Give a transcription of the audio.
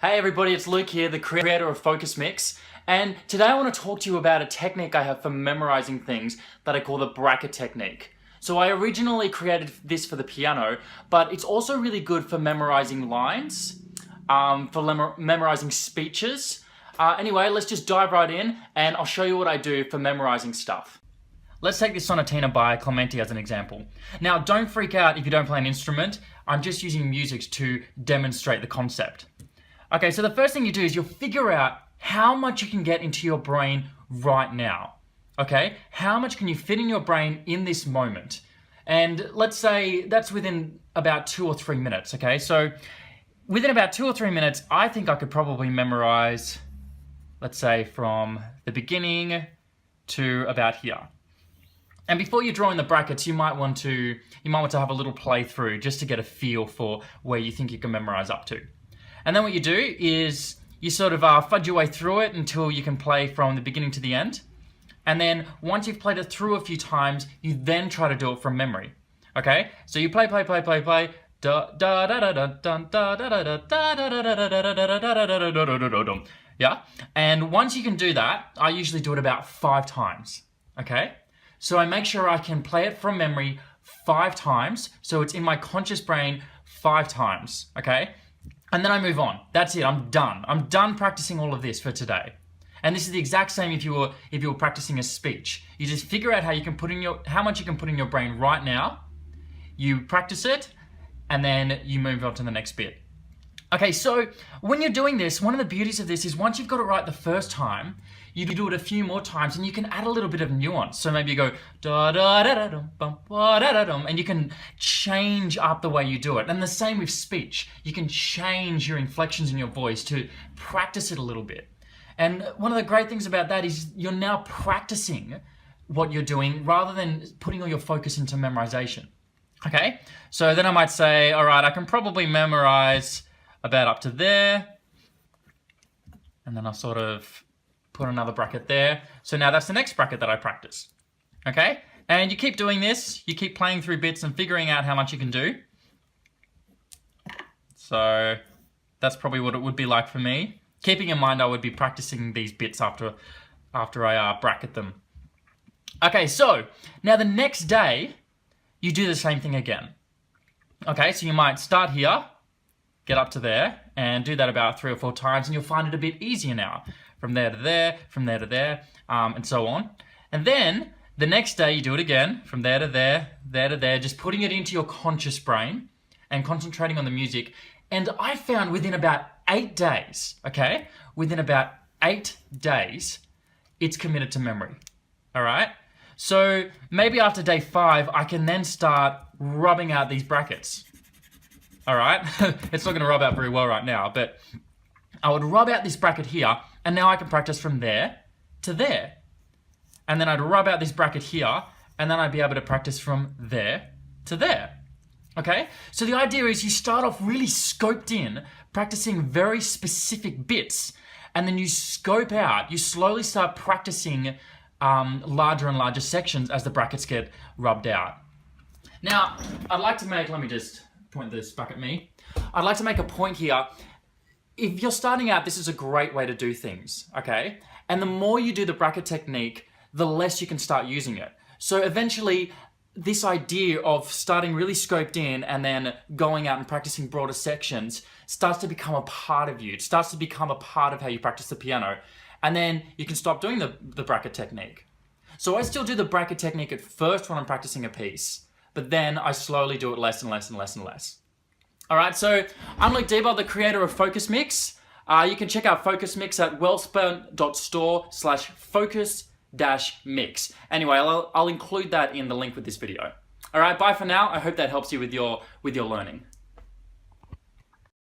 Hey everybody, it's Luke here, the creator of Focus Mix, and today I want to talk to you about a technique I have for memorizing things that I call the bracket technique. So I originally created this for the piano, but it's also really good for memorizing lines, memorizing speeches. Anyway, let's just dive right in and I'll show you what I do for memorizing stuff. Let's take this Sonatina by Clementi as an example. Now, don't freak out if you don't play an instrument. I'm just using music to demonstrate the concept. Okay, so the first thing you do is you'll figure out how much you can get into your brain right now. Okay, how much can you fit in your brain in this moment? And let's say that's within about 2 or 3 minutes, okay? So within about 2 or 3 minutes, I think I could probably memorize, let's say from the beginning to about here. And before you draw in the brackets, you might want to have a little playthrough just to get a feel for where you think you can memorize up to. And then what you do is you sort of fudge your way through it until you can play from the beginning to the end. And then once you've played it through a few times, you then try to do it from memory. Okay? So you play. Yeah? And once you can do that, I usually do it about 5 times. Okay? So I make sure I can play it from memory 5 times, so it's in my conscious brain 5 times. Okay? And then I move on. That's it, I'm done. I'm done practicing all of this for today. And this is the exact same if you were practicing a speech. You just figure out how much you can put in your brain right now. You practice it, and then you move on to the next bit. Okay, so when you're doing this, one of the beauties of this is once you've got it right the first time, you can do it a few more times and you can add a little bit of nuance. So maybe you go da da da da dum bum ba da da dum, and you can change up the way you do it. And the same with speech. You can change your inflections in your voice to practice it a little bit. And one of the great things about that is you're now practicing what you're doing rather than putting all your focus into memorization. Okay? So then I might say, all right, I can probably memorize about up to there. And then I'll sort of put another bracket there. So now that's the next bracket that I practice. Okay? And you keep doing this. You keep playing through bits and figuring out how much you can do. So that's probably what it would be like for me. Keeping in mind I would be practicing these bits after I bracket them. Okay, so now the next day, you do the same thing again. Okay, so you might start here, get up to there, and do that about 3 or 4 times, and you'll find it a bit easier now. From there to there, from there to there, and so on. And then the next day you do it again, from there to there, just putting it into your conscious brain and concentrating on the music. And I found within about 8 days, okay, within about 8 days, it's committed to memory. All right? So maybe after day 5, I can then start rubbing out these brackets. All right? It's not going to rub out very well right now, but I would rub out this bracket here, and now I can practice from there to there. And then I'd rub out this bracket here, and then I'd be able to practice from there to there. Okay? So the idea is you start off really scoped in, practicing very specific bits, and then you scope out, you slowly start practicing larger and larger sections as the brackets get rubbed out. Now, I'd like to make, let me just point this back at me. I'd like to make a point here. If you're starting out, this is a great way to do things, okay? And the more you do the bracket technique, the less you can start using it. So eventually, this idea of starting really scoped in and then going out and practicing broader sections starts to become a part of you. It starts to become a part of how you practice the piano. And then you can stop doing the bracket technique. So I still do the bracket technique at first when I'm practicing a piece, but then I slowly do it less and less and less and less. All right, so I'm Luke Diebold, the creator of Focus Mix. You can check out Focus Mix at wellspun.store/focus-mix. Anyway, I'll include that in the link with this video. All right, bye for now. I hope that helps you with your learning.